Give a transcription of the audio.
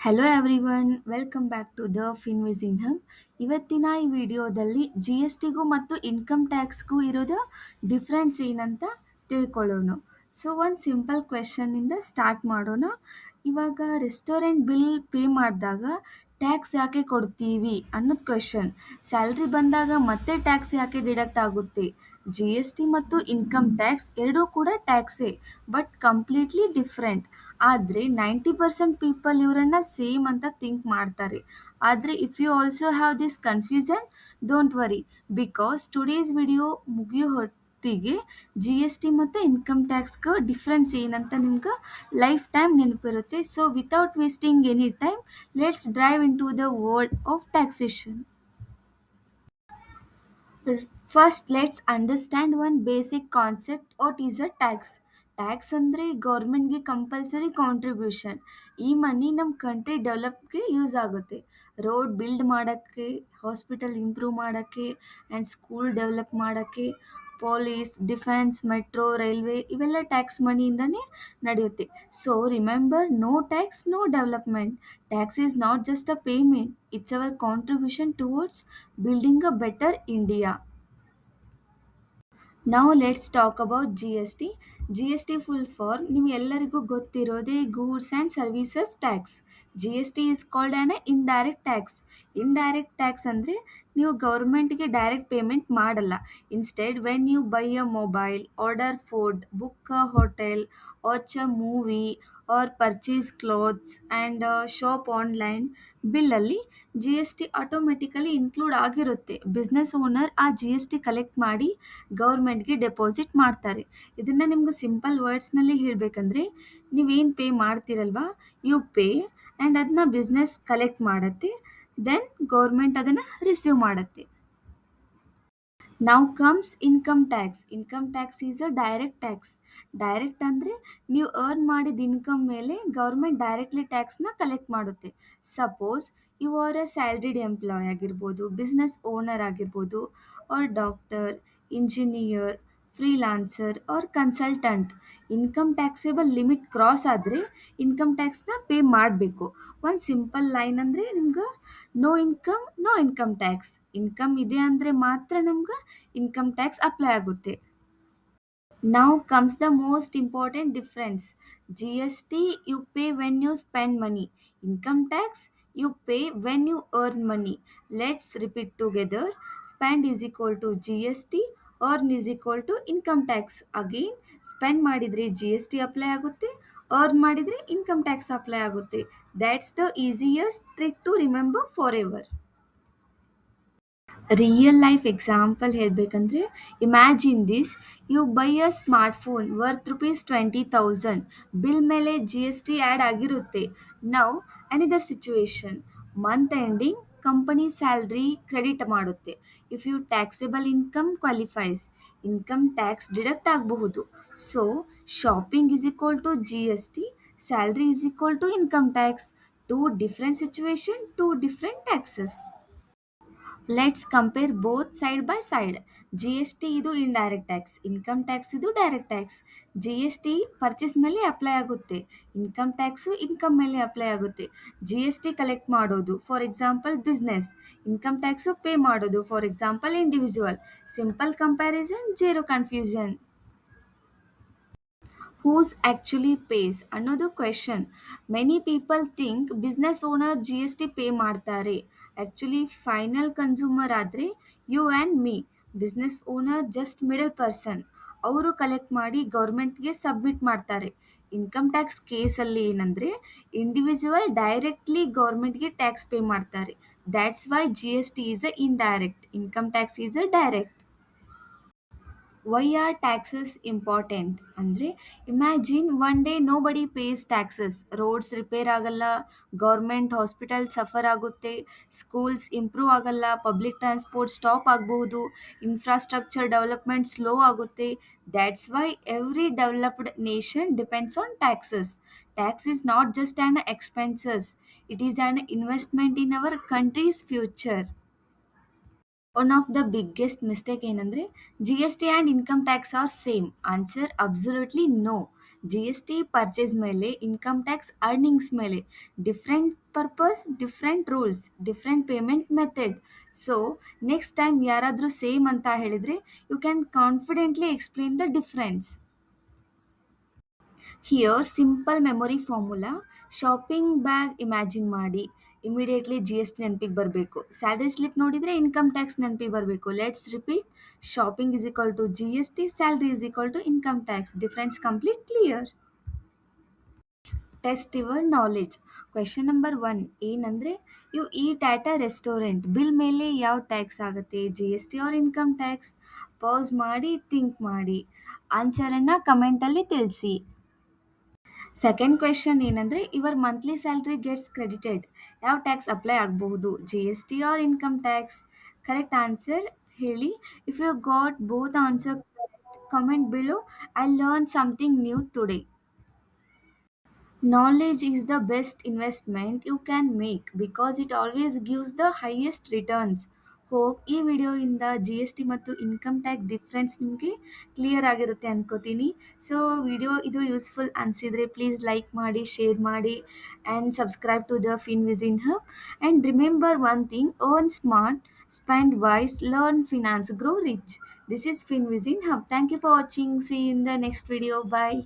Hello everyone, welcome back to the Finvision Hub. ಇವತ್ತಿನ ಈ ವಿಡಿಯೋದಲ್ಲಿ ಜಿ ಎಸ್ ಟಿಗೂ ಮತ್ತು ಇನ್ಕಮ್ ಟ್ಯಾಕ್ಸ್ಗೂ ಇರೋದು ಡಿಫ್ರೆನ್ಸ್ ಏನಂತ ತಿಳ್ಕೊಳ್ಳೋಣ. ಸೊ ಒಂದು ಸಿಂಪಲ್ ಕ್ವೆಶನ್ನಿಂದ ಸ್ಟಾರ್ಟ್ ಮಾಡೋಣ. ಇವಾಗ ರೆಸ್ಟೋರೆಂಟ್ ಬಿಲ್ ಪೇ ಮಾಡಿದಾಗ ಟ್ಯಾಕ್ಸ್ ಯಾಕೆ ಕೊಡ್ತೀವಿ ಅನ್ನೋದು ಕ್ವೆಶನ್. ಸ್ಯಾಲ್ರಿ ಬಂದಾಗ ಮತ್ತೆ ಟ್ಯಾಕ್ಸ್ ಯಾಕೆ ಡಿಡಕ್ಟ್ ಆಗುತ್ತೆ? ಜಿ ಎಸ್ ಟಿ ಮತ್ತು ಇನ್ಕಮ್ ಟ್ಯಾಕ್ಸ್ ಎರಡೂ ಕೂಡ ಟ್ಯಾಕ್ಸೇ, ಬಟ್ ಕಂಪ್ಲೀಟ್ಲಿ ಡಿಫ್ರೆಂಟ್. ಆದರೆ 90% ಪೀಪಲ್ ಇವರನ್ನ ಸೇಮ್ ಅಂತ ಥಿಂಕ್ ಮಾಡ್ತಾರೆ. ಆದರೆ if you also have this confusion, don't worry, because today's video ಮುಗಿಯೋ ಹೊತ್ತಿಗೆ ಜಿ ಎಸ್ ಟಿ ಮತ್ತು ಇನ್ಕಮ್ ಟ್ಯಾಕ್ಸ್ಗೆ ಡಿಫ್ರೆನ್ಸ್ ಏನಂತ ನಿಮ್ಗೆ ಲೈಫ್ ಟೈಮ್ ನೆನಪಿರುತ್ತೆ. So without wasting any time, let's drive into the world of taxation. First, let's understand one basic concept. What is a tax? Tax ಅಂದರೆ ಗೌರ್ಮೆಂಟ್ಗೆ compulsory contribution. ಈ money ನಮ್ಮ country ಡೆವಲಪ್ಗೆ use ಆಗುತ್ತೆ. Road build ಮಾಡೋಕ್ಕೆ, hospital improve ಮಾಡೋಕ್ಕೆ and school develop ಮಾಡೋಕ್ಕೆ, police, defence, metro, railway ಇವೆಲ್ಲ ಟ್ಯಾಕ್ಸ್ ಮನಿಯಿಂದನೇ ನಡೆಯುತ್ತೆ. So remember, no tax no development. Tax is not just a payment, it's our contribution towards building a better India. ನಾವು let's talk about G S T. G S T full form ನಿಮ್ಗೆಲ್ಲರಿಗೂ ಗೊತ್ತಿರೋದೇ goods and services tax. G S T is called an indirect tax. Indirect tax ಅಂದರೆ ನೀವು ಗೌರ್ಮೆಂಟ್ಗೆ direct payment ಮಾಡಲ್ಲ. Instead when you buy a mobile, order food, book a hotel, watch a movie or purchase clothes and shop online, ಬಿಲ್ಲಲ್ಲಿ G S T automatically include ಆಗಿರುತ್ತೆ. Business owner ಆ G S T collect ಮಾಡಿ ಗೌರ್ಮೆಂಟ್ಗೆ deposit ಮಾಡ್ತಾರೆ. ಇದನ್ನು ನಿಮ್ಗೆ simple ವರ್ಡ್ಸ್ನಲ್ಲಿ ಹೇಳಬೇಕಂದ್ರೆ, ನೀವೇನು ಪೇ ಮಾಡ್ತೀರಲ್ವಾ, ಯು ಪೇ ಆ್ಯಂಡ್ ಅದನ್ನ ಬಿಸ್ನೆಸ್ ಕಲೆಕ್ಟ್ ಮಾಡುತ್ತೆ, ದೆನ್ ಗೌರ್ಮೆಂಟ್ ಅದನ್ನು ರಿಸೀವ್ ಮಾಡುತ್ತೆ. Now comes income tax. Income tax is a direct tax. Direct ಅಂದರೆ ನೀವು ಅರ್ನ್ ಮಾಡಿದ ಇನ್ಕಮ್ ಮೇಲೆ ಗೌರ್ಮೆಂಟ್ ಡೈರೆಕ್ಟ್ಲಿ ಟ್ಯಾಕ್ಸ್ನ ಕಲೆಕ್ಟ್ ಮಾಡುತ್ತೆ. Suppose you are a salaried employee ಆಗಿರ್ಬೋದು, ಬಿಸ್ನೆಸ್ ಓನರ್ ಆಗಿರ್ಬೋದು, or doctor, engineer, freelancer or consultant. Income taxable limit cross ಆದರೆ income ಟ್ಯಾಕ್ಸ್ನ ಪೇ ಮಾಡಬೇಕು. ಒಂದು ಸಿಂಪಲ್ ಲೈನ್ ಅಂದರೆ ನಿಮ್ಗೆ no income no income tax. Income ಇದೆ ಅಂದರೆ ಮಾತ್ರ ನಮ್ಗೆ ಇನ್ಕಮ್ ಟ್ಯಾಕ್ಸ್ ಅಪ್ಲೈ ಆಗುತ್ತೆ. Now comes the most important difference. GST you pay when you spend money. Income tax you pay when you earn money. Let's repeat together. Spend is equal to GST, earn is equal to income tax. Again, spend ಮಾಡಿದ್ರೆ G S T apply ಆಗುತ್ತೆ, earn ಮಾಡಿದರೆ income tax apply ಆಗುತ್ತೆ. That's the easiest trick to remember forever. Real life example ಹೇಳಬೇಕಂದ್ರೆ, imagine this: you buy a smartphone worth ₹20,000. Bill ಮೇಲೆ G S T add ಆಗಿರುತ್ತೆ. Now another situation: month ending, company salary credit ಮಾಡುತ್ತೆ. If you taxable income qualifies, income tax deduct ಆಗಬಹುದು. So shopping is equal to G S T, salary is equal to income tax. Two different situation, two different taxes. Let's compare both side by side. G S T ಇದು indirect tax, income tax ಇದು direct tax. G S T purchase ಮೇಲೆ apply ಆಗುತ್ತೆ, income tax income ಮೇಲೆ apply ಆಗುತ್ತೆ. G S T collect ಮಾಡೋದು for example business, income tax pay ಮಾಡೋದು for example individual. Simple comparison, zero confusion. Who's actually pays ಅನ್ನೋದು question. Many people think business owner G S T pay ಮಾಡ್ತಾರೆ. Actually final consumer ಆದರೆ you and me. Business owner just middle person. ಅವರು collect ಮಾಡಿ ಗೌರ್ಮೆಂಟ್ಗೆ submit ಮಾಡ್ತಾರೆ. Income tax ಕೇಸಲ್ಲಿ ಏನಂದರೆ individual directly ಗೌರ್ಮೆಂಟ್ಗೆ ಟ್ಯಾಕ್ಸ್ ಪೇ ಮಾಡ್ತಾರೆ. That's why G S T is a indirect, income tax is a direct. Why are taxes important ಅಂದರೆ, imagine one day nobody pays taxes. Roads repair ಆಗಲ್ಲ, government hospital suffer ಆಗುತ್ತೆ, schools improve ಆಗಲ್ಲ, public transport stop ಆಗಬಹುದು, infrastructure development slow ಆಗುತ್ತೆ. That's why every developed nation depends on taxes. Tax is not just an expenses, it is an investment in our country's future. One of the biggest mistake ಏನಂದರೆ, G S T and income tax are same. Answer: absolutely no. G S T purchase ಮೇಲೆ, income tax earnings ಮೇಲೆ. Different purpose, different rules, different payment method. So next time ಯಾರಾದರೂ same ಅಂತ ಹೇಳಿದರೆ you can confidently explain the difference. Here simple memory formula. Shopping bag imagine ಮಾಡಿ, immediately G S T ನೆನಪಿಗೆ ಬರಬೇಕು. Salary slip ನೋಡಿದರೆ income tax ನೆನಪಿಗೆ ಬರಬೇಕು. Let's repeat. Shopping is equal to G S T, salary is equal to income tax. Difference complete clear. Test your knowledge. Question number 1 ಏನಂದರೆ, you eat at a restaurant, bill ಮೇಲೆ ಯಾವ tax ಆಗುತ್ತೆ, G S T or income tax? Pass ಮಾಡಿ think ಮಾಡಿ, ಆನ್ಸರನ್ನು ಕಮೆಂಟಲ್ಲಿ ತಿಳಿಸಿ. Second question ಏನಂದರೆ, your monthly salary gets credited, ಯಾವ ಟ್ಯಾಕ್ಸ್ ಅಪ್ಲೈ ಆಗಬಹುದು, G S T or income tax? Correct answer ಹೇಳಿ. If you got both answer comment below. I learn something new today. Knowledge is the best investment you can make because it always gives the highest returns. Hope ಈ ವಿಡಿಯೋಯಿಂದ G S T ಮತ್ತು income tax difference ನಿಮಗೆ clear ಆಗಿರುತ್ತೆ ಅನ್ಕೋತೀನಿ. So video ಇದು useful ಅನಿಸಿದರೆ please like ಮಾಡಿ, share ಮಾಡಿ and subscribe to the Finvision Hub. And remember one thing, earn smart, spend wise, learn finance, grow rich. This is Finvisin Hub. Thank you for watching. See you in the next video. Bye.